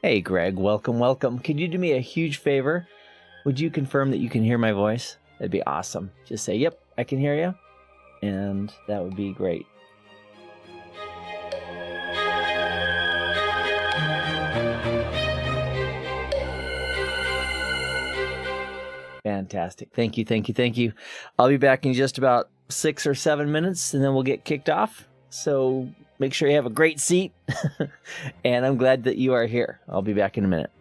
Hey, Greg, welcome, welcome. Could you do me a huge favor? Would you confirm that you can hear my voice? That'd be awesome. Just say, yep, I can hear you. And that would be great. Fantastic. Thank you, thank you, thank you. I'll be back in just about 6 or 7 minutes, and then we'll get kicked off. So make sure you have a great seat. And I'm glad that you are here. I'll be back in a minute.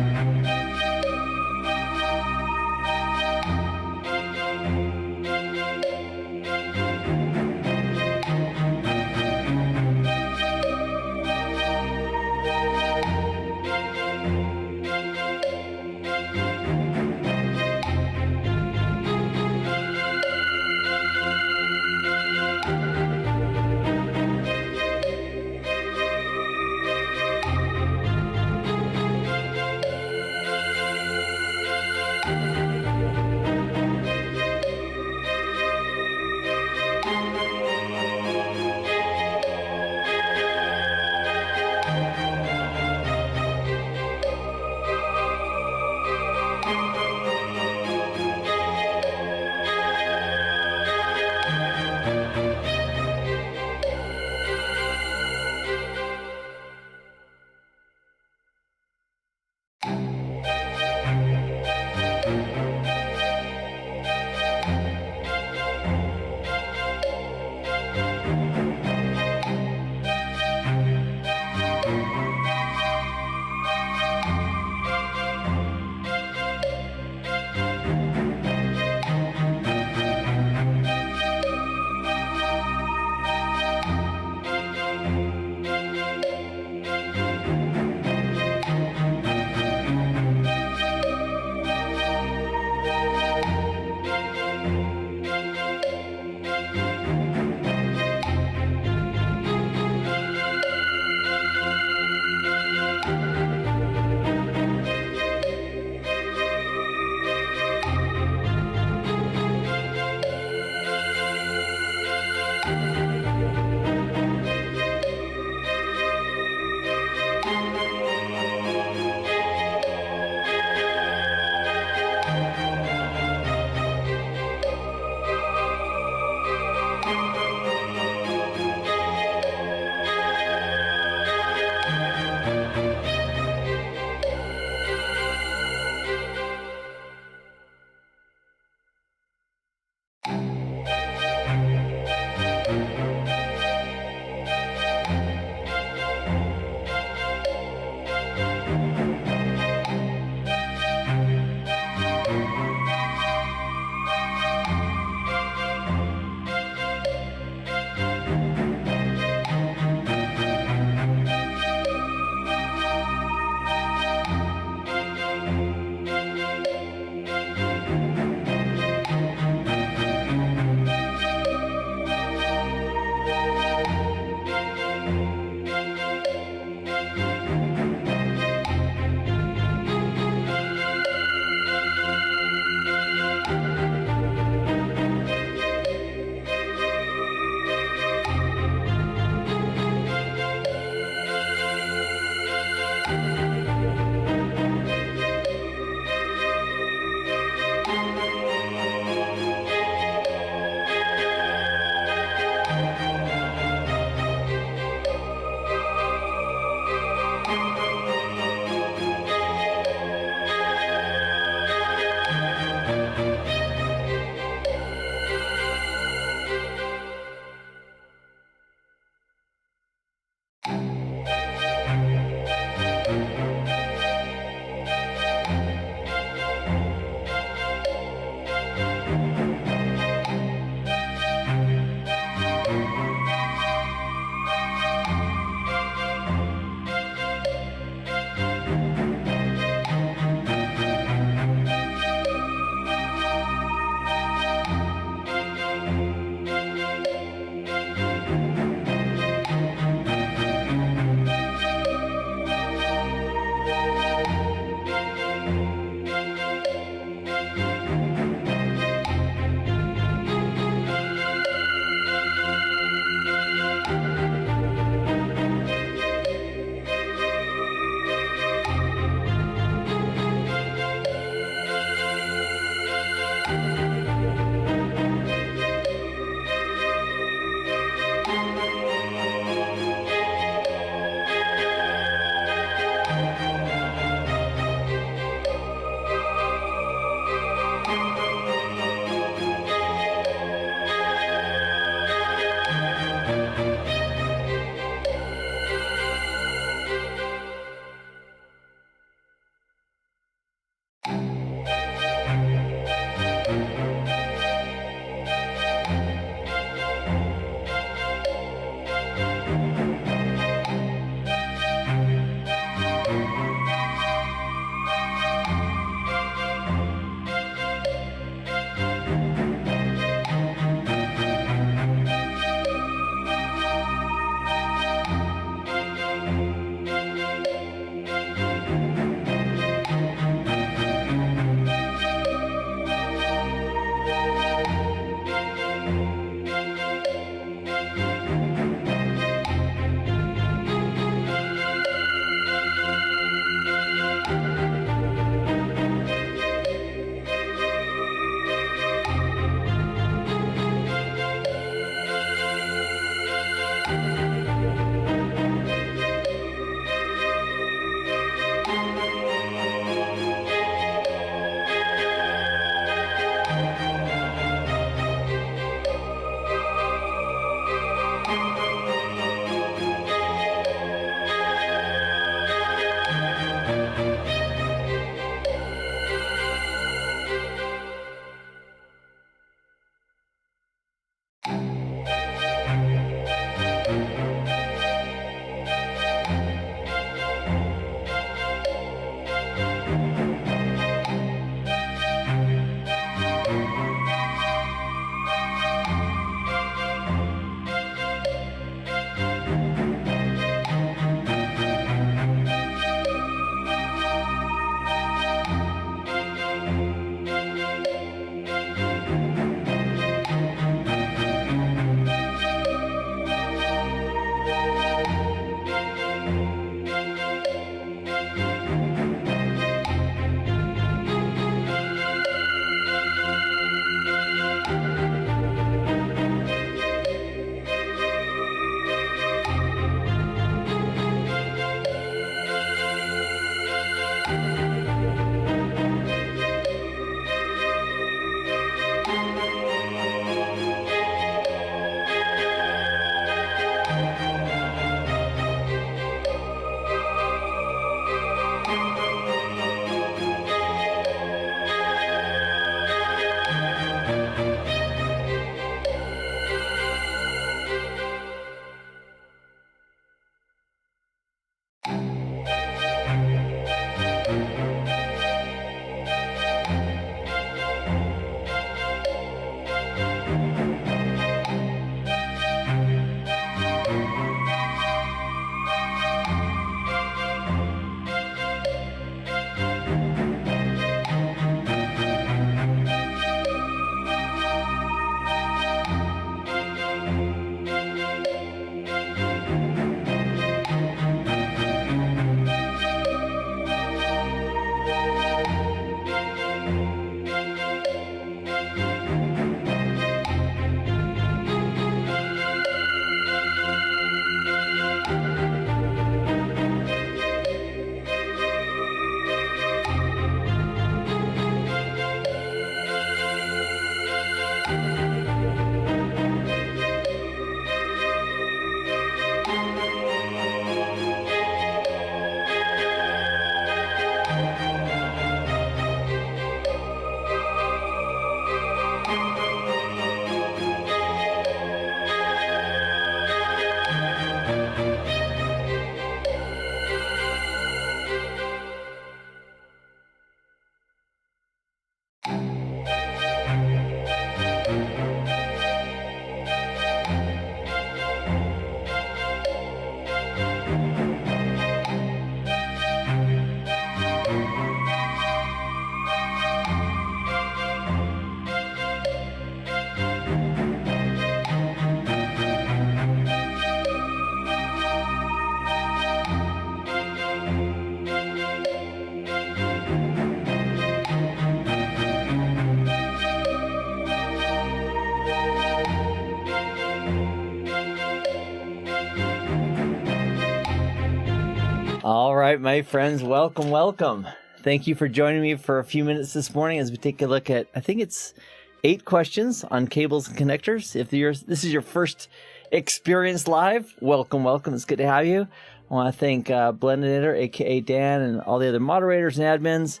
All right, my friends, welcome, welcome. Thank you for joining me for a few minutes this morning as we take a look at, I think it's 8 questions on cables and connectors. If this is your first experience live, welcome, welcome. It's good to have you. I want to thank Blendinator, aka Dan, and all the other moderators and admins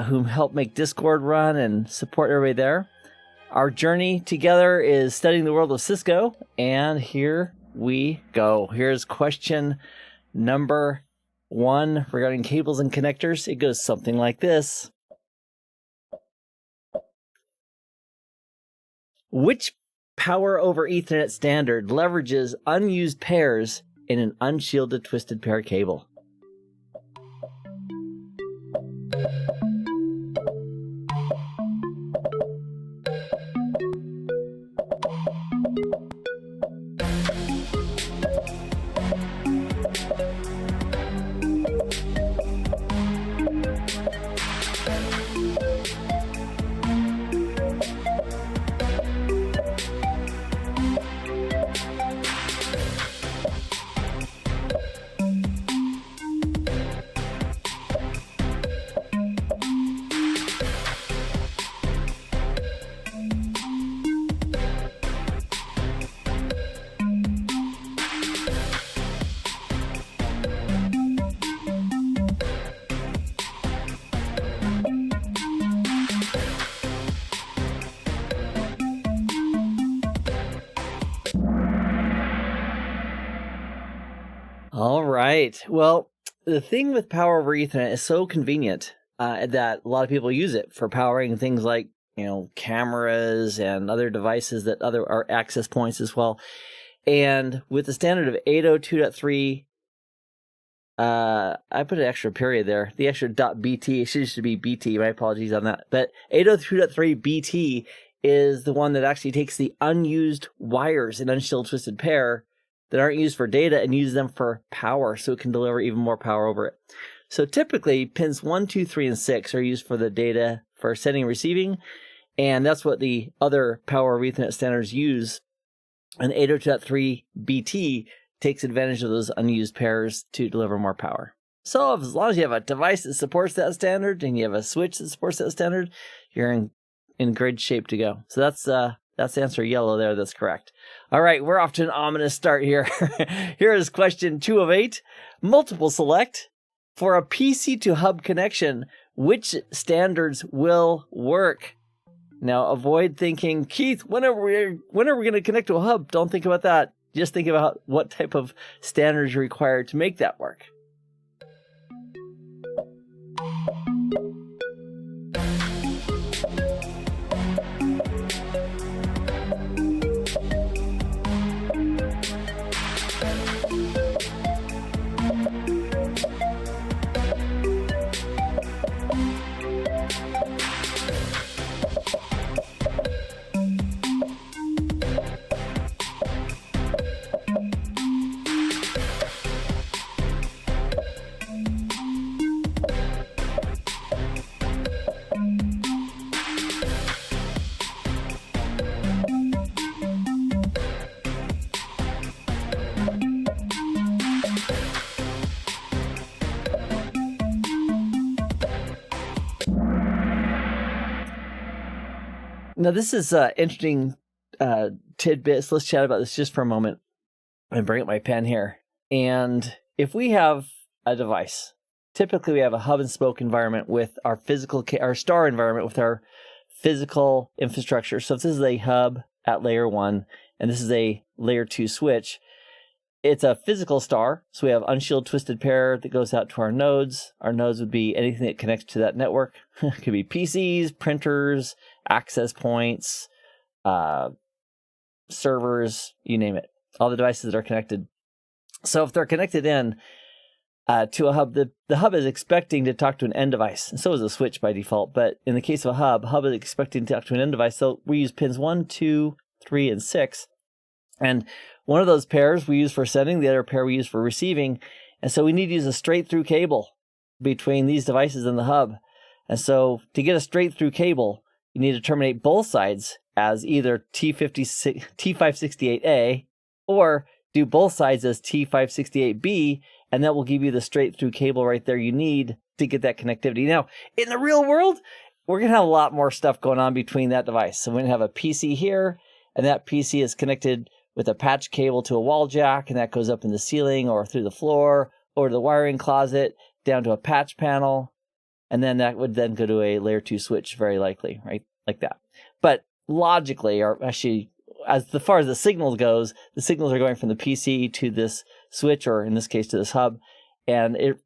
who help make Discord run and support everybody there. Our journey together is studying the world of Cisco, and here we go. Here's question number 1 regarding cables and connectors. It goes something like this. Which power over Ethernet standard leverages unused pairs in an unshielded twisted pair cable? All right. Well, the thing with power over Ethernet is so convenient that a lot of people use it for powering things like, cameras and other devices that are access points as well. And with the standard of 802.3, I put an extra period there. The extra .bt, it should be BT. My apologies on that. But 802.3 BT is the one that actually takes the unused wires in unshielded twisted pair that aren't used for data and use them for power, so it can deliver even more power over it. So typically, pins 1, 2, 3, and 6 are used for the data for sending and receiving, and that's what the other power over Ethernet standards use. And 802.3 BT takes advantage of those unused pairs to deliver more power. So as long as you have a device that supports that standard and you have a switch that supports that standard, you're in great shape to go. So that's the answer yellow there. That's correct. All right, we're off to an ominous start here. Here is question 2 of 8. Multiple select. For a PC to hub connection, which standards will work? Now, avoid thinking, Keith, when are we going to connect to a hub? Don't think about that. Just think about what type of standards are required to make that work. Now, this is interesting tidbit. So let's chat about this just for a moment. I'm bring up my pen here. And if we have a device, typically we have a hub and spoke environment with our our star environment with our physical infrastructure. So if this is a hub at layer 1 and this is a layer 2 switch, it's a physical star. So we have unshielded twisted pair that goes out to our nodes. Our nodes would be anything that connects to that network. It could be PCs, printers, access points, servers, you name it. All the devices that are connected. So if they're connected in to a hub, the hub is expecting to talk to an end device. And so is a switch by default. But in the case of a hub is expecting to talk to an end device. So we use pins 1, 2, 3, and 6. And one of those pairs we use for sending, the other pair we use for receiving. And so we need to use a straight through cable between these devices and the hub. And so to get a straight through cable, you need to terminate both sides as either T568A or do both sides as T568B, and that will give you the straight through cable right there you need to get that connectivity. Now, in the real world, we're going to have a lot more stuff going on between that device. So we're going to have a PC here, and that PC is connected with a patch cable to a wall jack, and that goes up in the ceiling or through the floor or the wiring closet down to a patch panel, and then that would then go to a layer 2 switch, very likely, right? Like that. But logically, or actually, as far as the signal goes, the signals are going from the PC to this switch, or in this case to this hub, and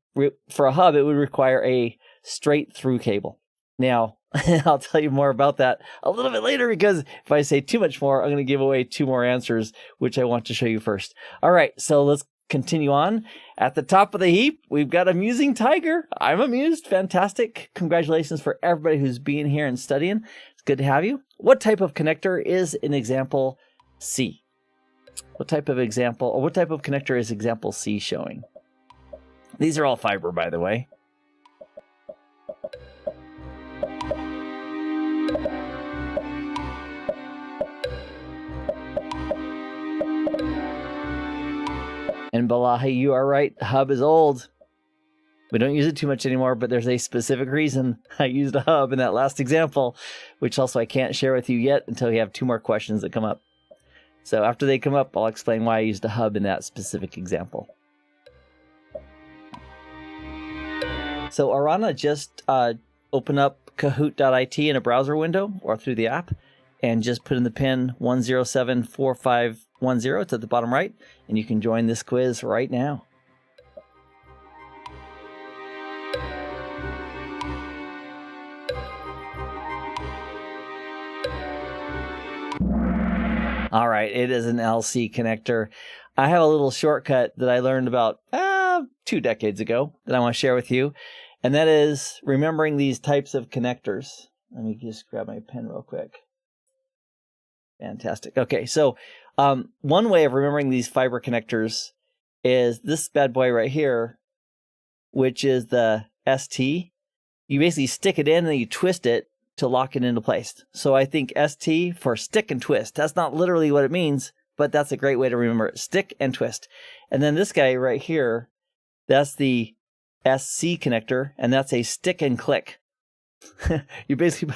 for a hub, it would require a straight through cable. Now, I'll tell you more about that a little bit later, because if I say too much more, I'm going to give away 2 more answers, which I want to show you first. All right, so let's continue on. At the top of the heap, we've got Amusing Tiger. I'm amused. Fantastic. Congratulations for everybody who's being here and studying. It's good to have you. What type of connector is in example C? What type of connector is example C showing? These are all fiber, by the way. And Balahi, you are right. Hub is old. We don't use it too much anymore, but there's a specific reason I used a hub in that last example, which also I can't share with you yet until we have 2 more questions that come up. So after they come up, I'll explain why I used a hub in that specific example. So Arana, just open up kahoot.it in a browser window or through the app, and just put in the pin 1074510. It's at the bottom right, and you can join this quiz right now. All right, it is an LC connector. I have a little shortcut that I learned about 2 decades ago that I want to share with you, and that is remembering these types of connectors. Let me just grab my pen real quick. Fantastic. Okay, so one way of remembering these fiber connectors is this bad boy right here, which is the ST. You basically stick it in and then you twist it to lock it into place. So I think ST for stick and twist. That's not literally what it means, but that's a great way to remember it. Stick and twist. And then this guy right here, that's the SC connector, and that's a stick and click. You basically,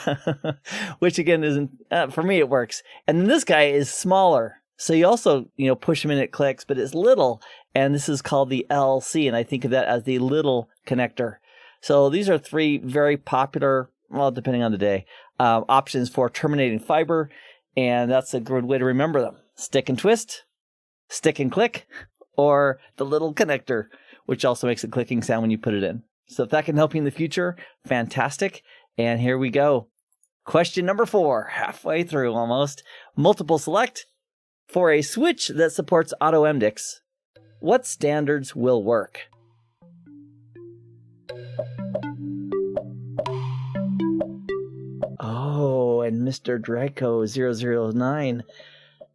which again isn't, for me it works. And then this guy is smaller. So you also, push him in, it clicks, but it's little. And this is called the LC, and I think of that as the little connector. So these are 3 very popular, well, depending on the day, options for terminating fiber. And that's a good way to remember them. Stick and twist, stick and click, or the little connector, which also makes a clicking sound when you put it in. So if that can help you in the future, fantastic. And here we go. Question number 4, halfway through almost. Multiple select. For a switch that supports Auto MDIX, what standards will work? Oh, and Mr. Draco 009.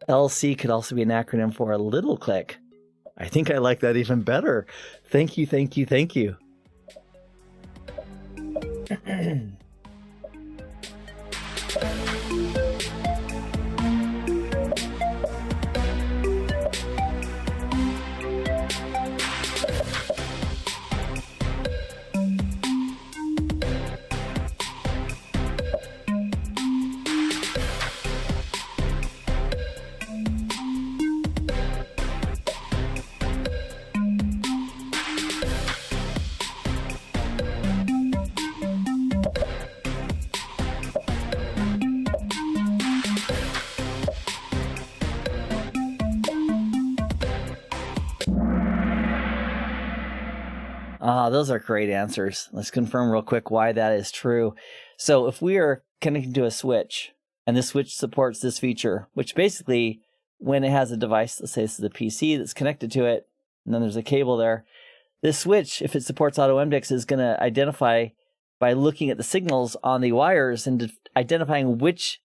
LC could also be an acronym for a little click. I think I like that even better. Thank you, thank you, thank you. Those are great answers. Let's confirm real quick why that is true. So if we are connecting to a switch, and this switch supports this feature, which basically, when it has a device, let's say this is a PC that's connected to it, and then there's a cable there, this switch, if it supports Auto MDIX, is going to identify by looking at the signals on the wires and identifying which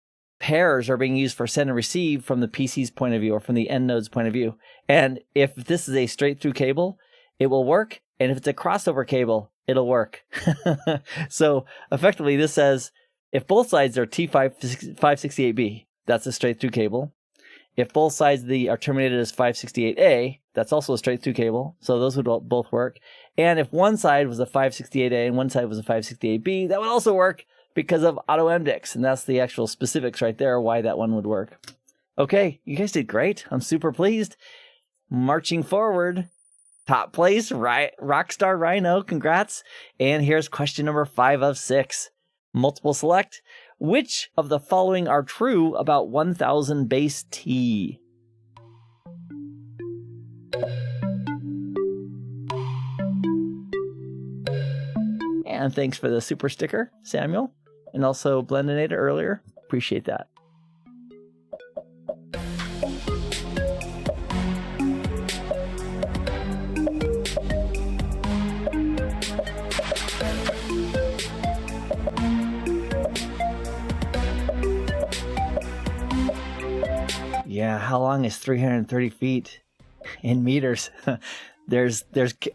pairs are being used for send and receive from the PC's point of view or from the end node's point of view. And if this is a straight through cable, it will work. And if it's a crossover cable, it'll work. So effectively, this says if both sides are T568B, that's a straight through cable. If both sides are terminated as 568A, that's also a straight through cable, so those would both work. And if one side was a 568A and one side was a 568B, that would also work because of Auto MDIX, and that's the actual specifics right there why that one would work. Okay, you guys did great. I'm super pleased. Marching forward, top place, Rockstar Rhino, congrats. And here's question number 5 of 6. Multiple select. Which of the following are true about 1000 base T? And thanks for the super sticker, Samuel. And also Blendinator earlier. Appreciate that. Yeah, how long is 330 feet in meters? There's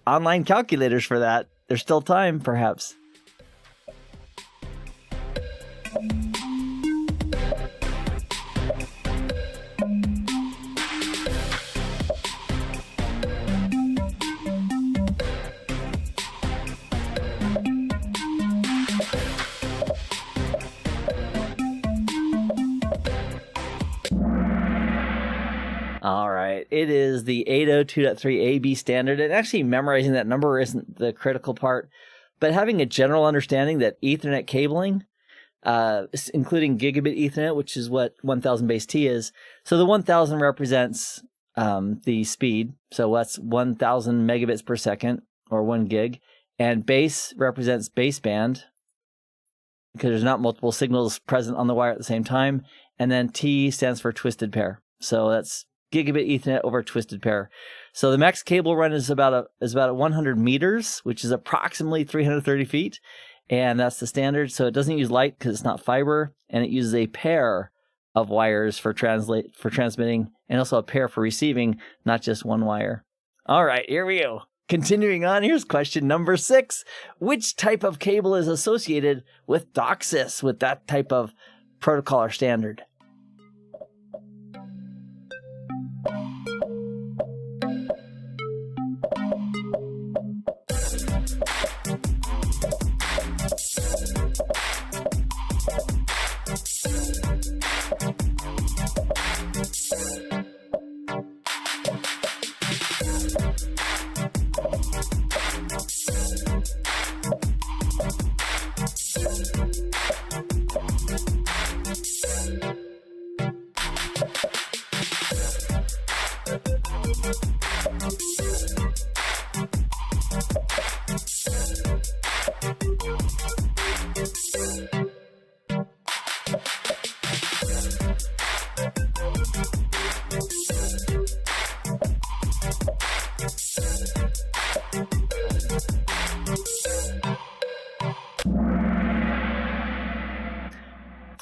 online calculators for that. There's still time, perhaps. All right, it is the 802.3 AB standard, and actually memorizing that number isn't the critical part, but having a general understanding that Ethernet cabling, including gigabit Ethernet, which is what 1000 base T is, so the 1000 represents the speed, so that's 1000 megabits per second, or 1 gig, and base represents baseband, because there's not multiple signals present on the wire at the same time, and then T stands for twisted pair, so that's gigabit Ethernet over twisted pair. So the max cable run is about 100 meters, which is approximately 330 feet, and that's the standard. So it doesn't use light because it's not fiber, and it uses a pair of wires for transmitting, and also a pair for receiving, not just one wire. All right, here we go. Continuing on, here's question number 6. Which type of cable is associated with DOCSIS, with that type of protocol or standard?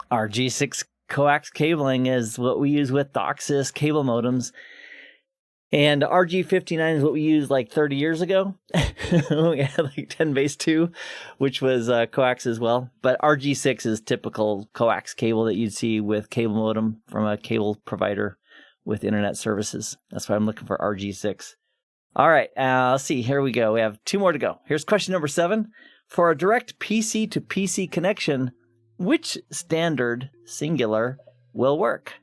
RG6 coax cabling is what we use with DOCSIS cable modems. And RG59 is what we used like 30 years ago. We had like 10 base 2, which was coax as well. But RG6 is typical coax cable that you'd see with cable modem from a cable provider with internet services. That's why I'm looking for RG6. All right, let's see. Here we go. We have 2 more to go. Here's question number 7. For a direct PC to PC connection, which standard, singular, will work?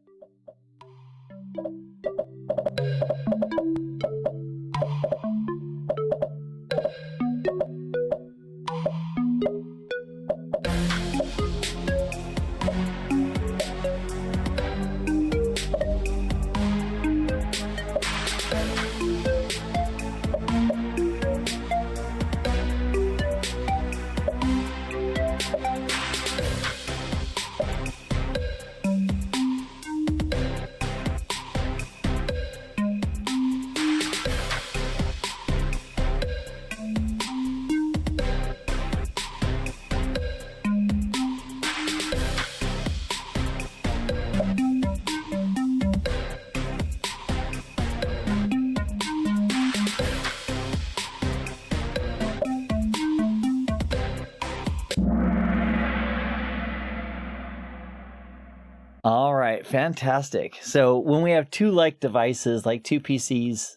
All right. right, fantastic. So when we have two like devices, like two PCs,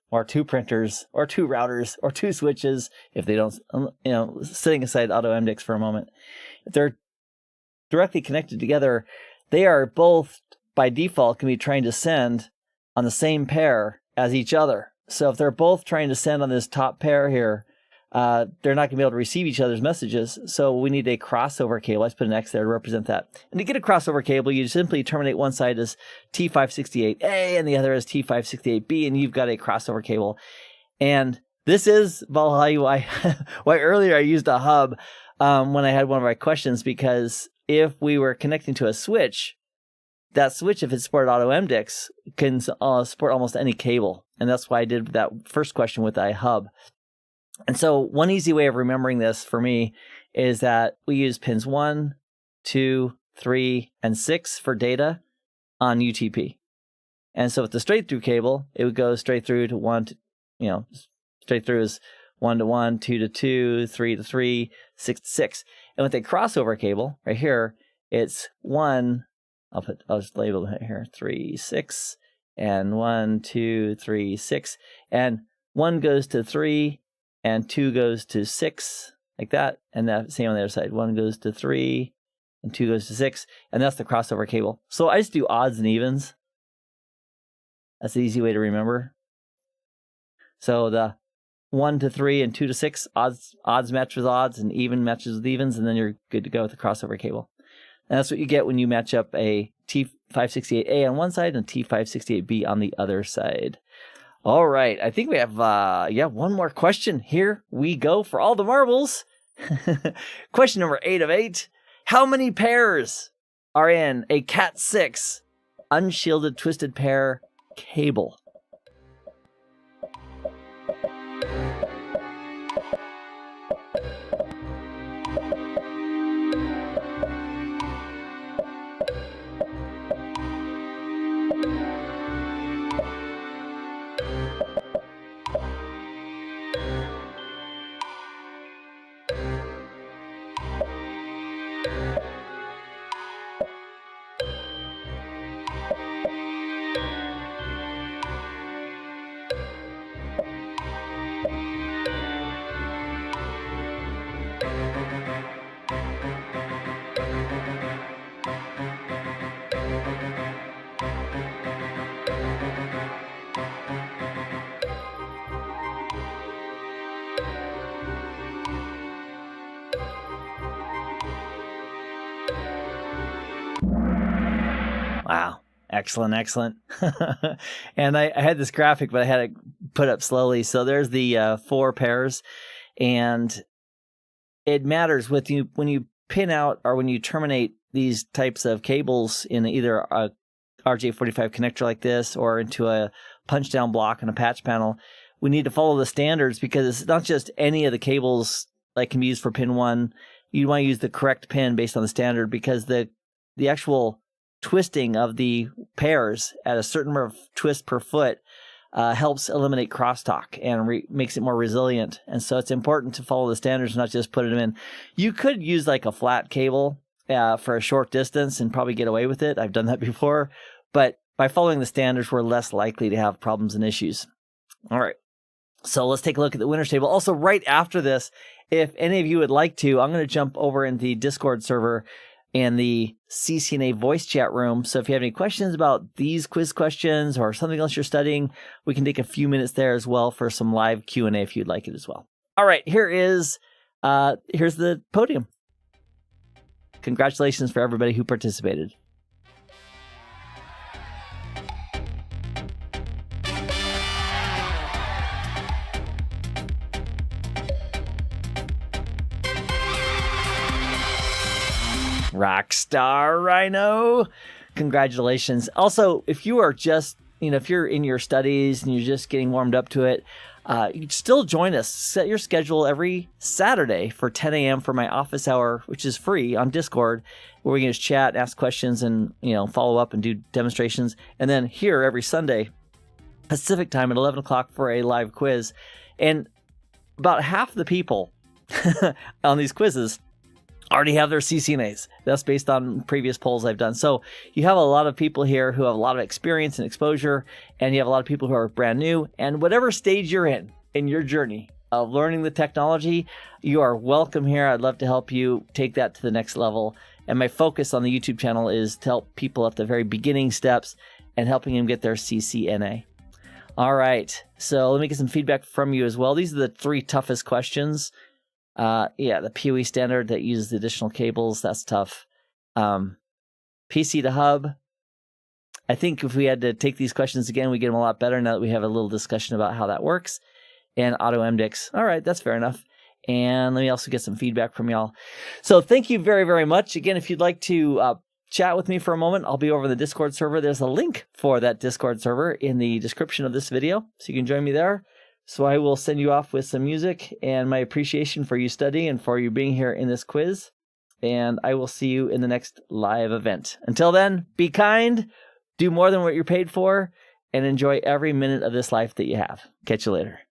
or two printers, or two routers, or two switches, if they don't, setting aside Auto MDIX for a moment, if they're directly connected together, they are both, by default, can be trying to send on the same pair as each other. So if they're both trying to send on this top pair here, they're not going to be able to receive each other's messages. So we need a crossover cable. Let's put an X there to represent that. And to get a crossover cable, you simply terminate one side as T568A and the other as T568B, and you've got a crossover cable. And this is why earlier I used a hub when I had one of my questions, because if we were connecting to a switch, that switch, if it supported Auto MDIX, can support almost any cable. And that's why I did that first question with a hub. And so one easy way of remembering this for me is that we use pins 1, 2, 3, and 6 for data on UTP. And so with the straight through cable, it would go straight through to 1 to, straight through is 1 to 1, 2 to 2, 3 to 3, 6 to 6. And with a crossover cable right here, it's 1, I'll just label it here, 3, 6, and 1, 2, 3, 6. And 1 goes to 3, and 2 goes to 6, like that. And that same on the other side. 1 goes to 3, and 2 goes to 6. And that's the crossover cable. So I just do odds and evens. That's the easy way to remember. So the 1 to 3 and 2 to 6, odds match with odds, and even matches with evens, and then you're good to go with the crossover cable. And that's what you get when you match up a T568A on one side and T568B on the other side. All right, I think we have, one more question. Here we go for all the marbles. Question number 8 of 8. How many pairs are in a Cat6 unshielded twisted pair cable? Wow. Excellent, excellent. And I had this graphic, but I had it put up slowly. So there's the 4 pairs, and it matters when you pin out or when you terminate these types of cables in either a RJ45 connector like this or into a punch down block and a patch panel. We need to follow the standards, because it's not just any of the cables that can be used for pin 1. You want to use the correct pin based on the standard, because the actual twisting of the pairs at a certain number of twists per foot helps eliminate crosstalk and makes it more resilient. And so it's important to follow the standards, not just put them in. You could use like a flat cable for a short distance and probably get away with it. I've done that before. But by following the standards, we're less likely to have problems and issues. All right. So let's take a look at the winners table. Also, right after this, if any of you would like to, I'm going to jump over in the Discord server and the CCNA voice chat room. So if you have any questions about these quiz questions or something else you're studying, we can take a few minutes there as well for some live Q&A if you'd like it as well. All right, here's the podium. Congratulations for everybody who participated. Rockstar Rhino. Congratulations. Also, if you are just, if you're in your studies and you're just getting warmed up to it, you can still join us. Set your schedule every Saturday for 10 a.m. for my office hour, which is free on Discord, where we can just chat, ask questions, and follow up and do demonstrations. And then here every Sunday, Pacific time at 11 o'clock for a live quiz. And about half the people on these quizzes already have their CCNAs. That's based on previous polls I've done. So you have a lot of people here who have a lot of experience and exposure, and you have a lot of people who are brand new. And whatever stage you're in your journey of learning the technology, you are welcome here. I'd love to help you take that to the next level. And my focus on the YouTube channel is to help people at the very beginning steps and helping them get their CCNA. All right, so let me get some feedback from you as well. These are the 3 toughest questions. The PoE standard that uses the additional cables, that's tough. PC to hub, I think if we had to take these questions again, we get them a lot better now that we have a little discussion about how that works. And Auto MDIX, all right, that's fair enough. And let me also get some feedback from y'all. So thank you very, very much. Again, if you'd like to chat with me for a moment, I'll be over in the Discord server. There's a link for that Discord server in the description of this video, so you can join me there. So I will send you off with some music and my appreciation for you studying and for you being here in this quiz. And I will see you in the next live event. Until then, be kind, do more than what you're paid for, and enjoy every minute of this life that you have. Catch you later.